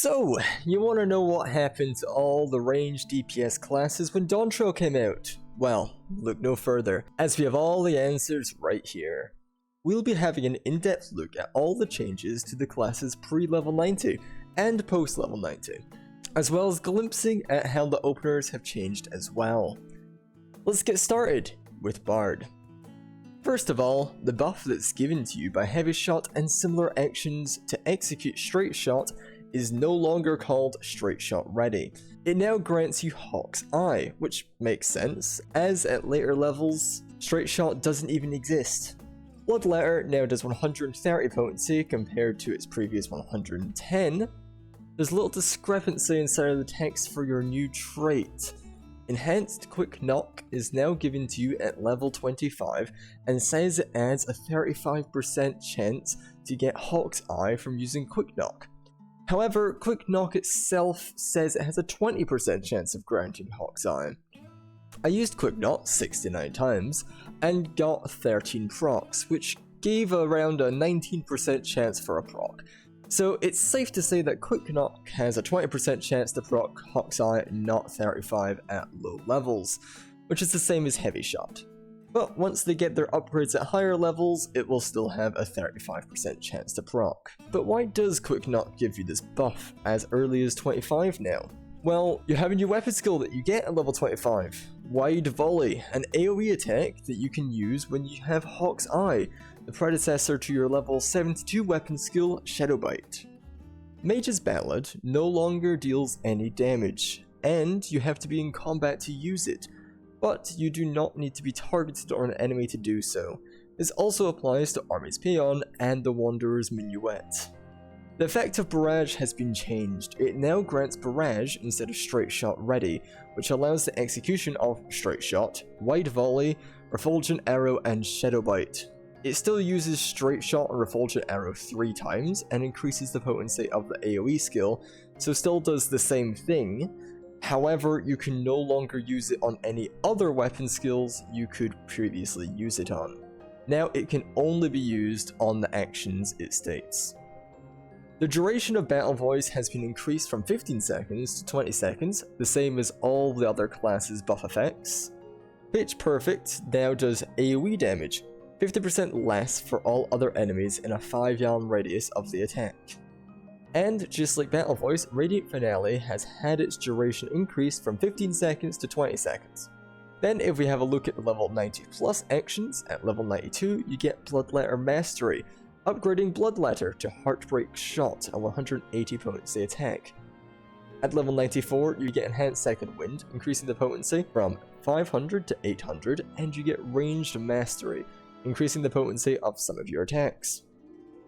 So, you want to know what happened to all the ranged DPS classes when Dawntrail came out? Well, look no further, as we have all the answers right here. We'll be having an in-depth look at all the changes to the classes pre-level 90 and post-level 90, as well as glimpsing at how the openers have changed as well. Let's get started with Bard. First of all, the buff that's given to you by Heavy Shot and similar actions to execute Straight Shot is no longer called Straight Shot Ready. It now grants you Hawk's Eye, which makes sense, as at later levels, Straight Shot doesn't even exist. Bloodletter now does 130 potency compared to its previous 110. There's little discrepancy inside of the text for your new trait. Enhanced Quick Knock is now given to you at level 25 and says it adds a 35% chance to get Hawk's Eye from using Quick Knock. However, Quick Knock itself says it has a 20% chance of granting Hawk's Eye. I used Quick Knock 69 times and got 13 procs, which gave around a 19% chance for a proc. So it's safe to say that Quick Knock has a 20% chance to proc Hawk's Eye, not 35 at low levels, which is the same as Heavy Shot. But once they get their upgrades at higher levels, it will still have a 35% chance to proc. But why does Quick Knock give you this buff as early as 25 now? Well, you have a new weapon skill that you get at level 25, Wide Volley, an AoE attack that you can use when you have Hawk's Eye, the predecessor to your level 72 weapon skill, Shadow Bite. Mage's Ballad no longer deals any damage, and you have to be in combat to use it, but you do not need to be targeted on an enemy to do so. This also applies to Army's Peon and the Wanderer's Minuet. The effect of Barrage has been changed. It now grants Barrage instead of Straight Shot Ready, which allows the execution of Straight Shot, Wide Volley, Refulgent Arrow, and Shadow Bite. It still uses Straight Shot and Refulgent Arrow 3 times and increases the potency of the AoE skill, so still does the same thing. However, you can no longer use it on any other weapon skills you could previously use it on. Now it can only be used on the actions it states. The duration of Battle Voice has been increased from 15 seconds to 20 seconds, the same as all the other classes' buff effects. Pitch Perfect now does AoE damage, 50% less for all other enemies in a 5-yard radius of the attack. And just like Battle Voice, Radiant Finale has had its duration increased from 15 seconds to 20 seconds. Then if we have a look at the level 90 plus actions, at level 92 you get Bloodletter Mastery, upgrading Bloodletter to Heartbreak Shot, a 180 potency attack. At level 94 you get Enhanced Second Wind, increasing the potency from 500 to 800, and you get Ranged Mastery, increasing the potency of some of your attacks.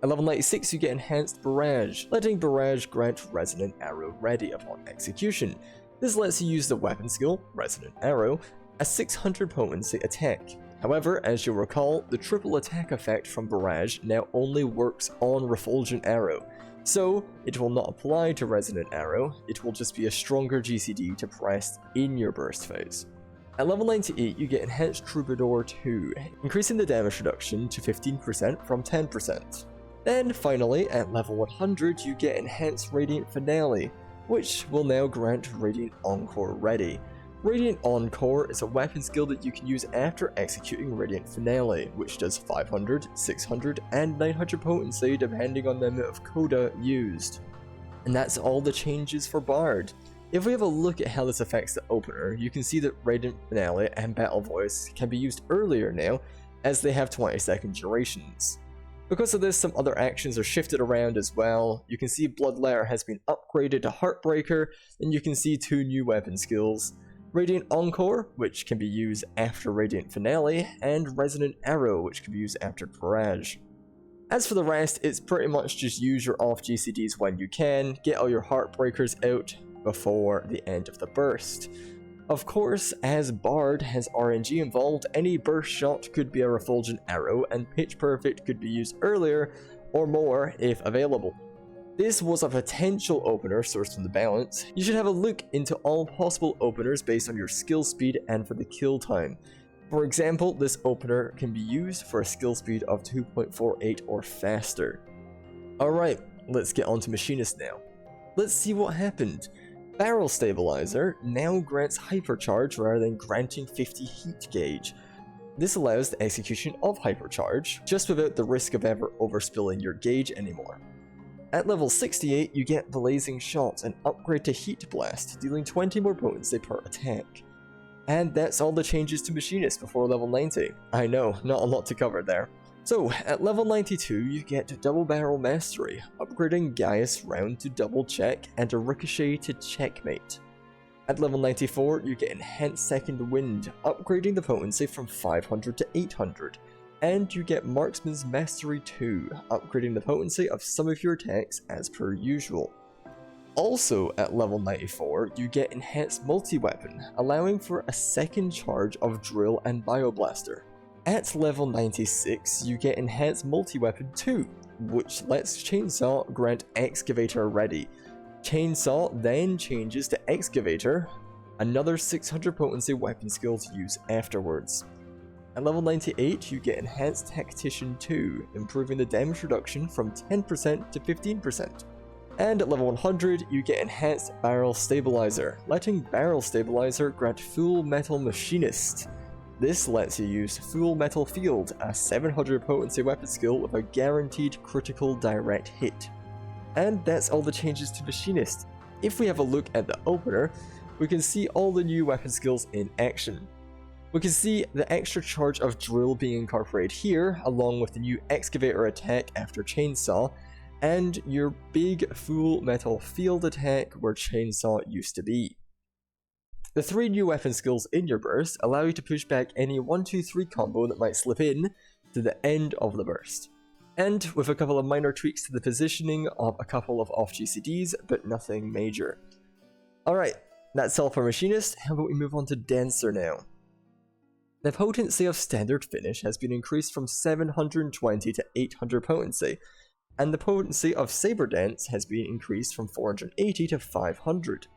At level 96 you get Enhanced Barrage, letting Barrage grant Resonant Arrow Ready upon execution. This lets you use the weapon skill, Resonant Arrow, a 600 potency attack. However, as you'll recall, the triple attack effect from Barrage now only works on Refulgent Arrow, so it will not apply to Resonant Arrow, it will just be a stronger GCD to press in your burst phase. At level 98 you get Enhanced Troubadour 2, increasing the damage reduction to 15% from 10%. Then finally, at level 100 you get Enhanced Radiant Finale, which will now grant Radiant Encore Ready. Radiant Encore is a weapon skill that you can use after executing Radiant Finale, which does 500, 600, and 900 potency depending on the amount of coda used. And that's all the changes for Bard. If we have a look at how this affects the opener, you can see that Radiant Finale and Battle Voice can be used earlier now, as they have 20-second durations. Because of this, some other actions are shifted around as well. You can see Bloodletter has been upgraded to Heartbreaker, and you can see 2 new weapon skills. Radiant Encore, which can be used after Radiant Finale, and Resonant Arrow, which can be used after Barrage. As for the rest, it's pretty much just use your off GCDs when you can, get all your Heartbreakers out before the end of the burst. Of course, as Bard has RNG involved, any burst shot could be a Refulgent Arrow, and Pitch Perfect could be used earlier or more if available. This was a potential opener sourced from the balance. You should have a look into all possible openers based on your skill speed and for the kill time. For example, this opener can be used for a skill speed of 2.48 or faster. Alright, let's get on to Machinist now. Let's see what happened. Barrel Stabilizer now grants Hypercharge rather than granting 50 heat gauge. This allows the execution of Hypercharge, just without the risk of ever overspilling your gauge anymore. At level 68, you get Blazing Shot, an upgrade to Heat Blast, dealing 20 more potency per attack. And that's all the changes to Machinist before level 90. I know, not a lot to cover there. So, at level 92, you get Double Barrel Mastery, upgrading Gaius Round to Double Check and a Ricochet to Checkmate. At level 94, you get Enhanced Second Wind, upgrading the potency from 500 to 800. And you get Marksman's Mastery 2, upgrading the potency of some of your attacks as per usual. Also at level 94, you get Enhanced Multi-Weapon, allowing for a second charge of Drill and Bioblaster. At level 96, you get Enhanced Multi-Weapon 2, which lets Chainsaw grant Excavator Ready. Chainsaw then changes to Excavator, another 600 potency weapon skill to use afterwards. At level 98, you get Enhanced Tactician 2, improving the damage reduction from 10% to 15%. And at level 100, you get Enhanced Barrel Stabilizer, letting Barrel Stabilizer grant Full Metal Machinist. This lets you use Full Metal Field, a 700 potency weapon skill with a guaranteed critical direct hit. And that's all the changes to Machinist. If we have a look at the opener, we can see all the new weapon skills in action. We can see the extra charge of Drill being incorporated here, along with the new Excavator attack after Chainsaw, and your big Full Metal Field attack where Chainsaw used to be. The 3 new weapon skills in your burst allow you to push back any 1-2-3 combo that might slip in to the end of the burst. And with a couple of minor tweaks to the positioning of a couple of off GCDs, but nothing major. Alright, that's all for Machinist. How about we move on to Dancer now? The potency of Standard Finish has been increased from 720 to 800 potency, and the potency of Saber Dance has been increased from 480 to 500.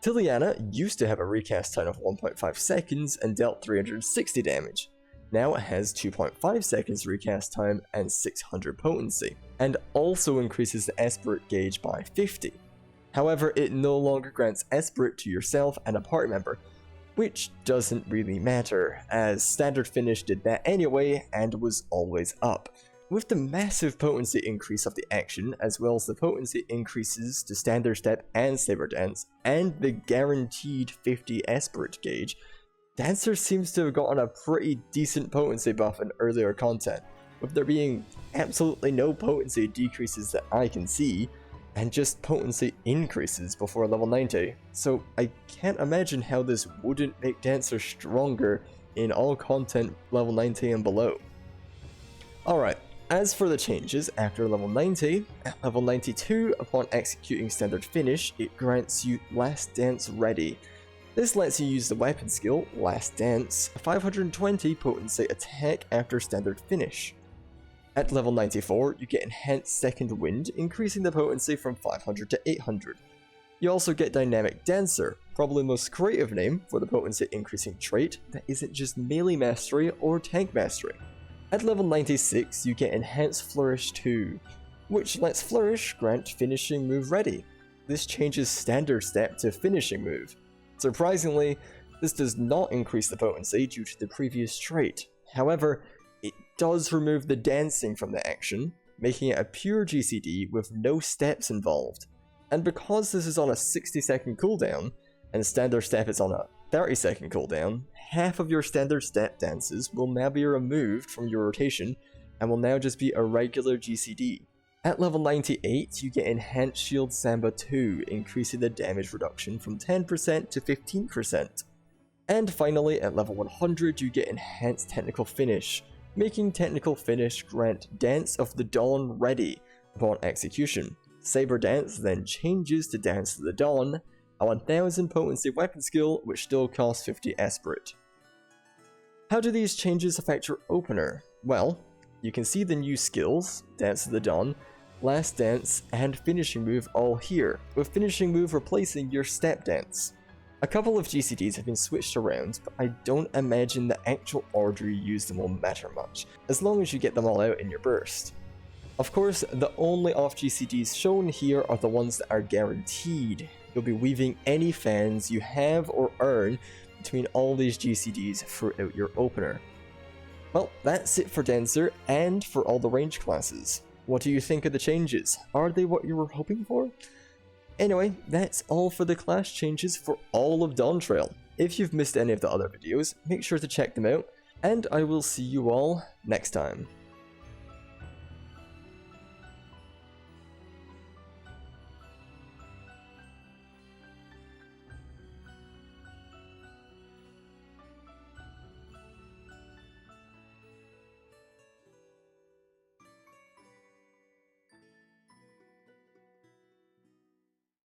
Tiliana used to have a recast time of 1.5 seconds and dealt 360 damage. Now it has 2.5 seconds recast time and 600 potency, and also increases the Esprit gauge by 50. However, it no longer grants Esprit to yourself and a party member, which doesn't really matter, as Standard Finish did that anyway and was always up. With the massive potency increase of the action, as well as the potency increases to Standard Step and Saber Dance, and the guaranteed 50 Esprit gauge, Dancer seems to have gotten a pretty decent potency buff in earlier content, with there being absolutely no potency decreases that I can see, and just potency increases before level 90, so I can't imagine how this wouldn't make Dancer stronger in all content level 90 and below. Alright, as for the changes after level 90, at level 92, upon executing Standard Finish, it grants you Last Dance Ready. This lets you use the weapon skill, Last Dance, a 520 potency attack after Standard Finish. At level 94, you get Enhanced Second Wind, increasing the potency from 500 to 800. You also get Dynamic Dancer, probably the most creative name for the potency increasing trait that isn't just melee mastery or tank mastery. At level 96, you get Enhanced Flourish 2, which lets Flourish grant Finishing Move Ready. This changes Standard Step to Finishing Move. Surprisingly, this does not increase the potency due to the previous trait. However, it does remove the dancing from the action, making it a pure GCD with no steps involved. And because this is on a 60-second cooldown, and Standard Step is on a 30-second cooldown, half of your Standard Step dances will now be removed from your rotation, and will now just be a regular GCD. At level 98, you get Enhanced Shield Samba 2, increasing the damage reduction from 10% to 15%. And finally, at level 100, you get Enhanced Technical Finish, making Technical Finish grant Dance of the Dawn Ready upon execution. Saber Dance then changes to Dance of the Dawn, a 1000 potency weapon skill which still costs 50 Esprit. How do these changes affect your opener? Well, you can see the new skills, Dance of the Dawn, Last Dance, and Finishing Move all here, with Finishing Move replacing your Step Dance. A couple of GCDs have been switched around, but I don't imagine the actual order you use them will matter much, as long as you get them all out in your burst. Of course, the only off GCDs shown here are the ones that are guaranteed. You'll be weaving any fans you have or earn between all these GCDs throughout your opener. Well, that's it for Dancer and for all the range classes. What do you think of the changes? Are they what you were hoping for? Anyway, that's all for the class changes for all of Dawntrail. If you've missed any of the other videos, make sure to check them out, and I will see you all next time.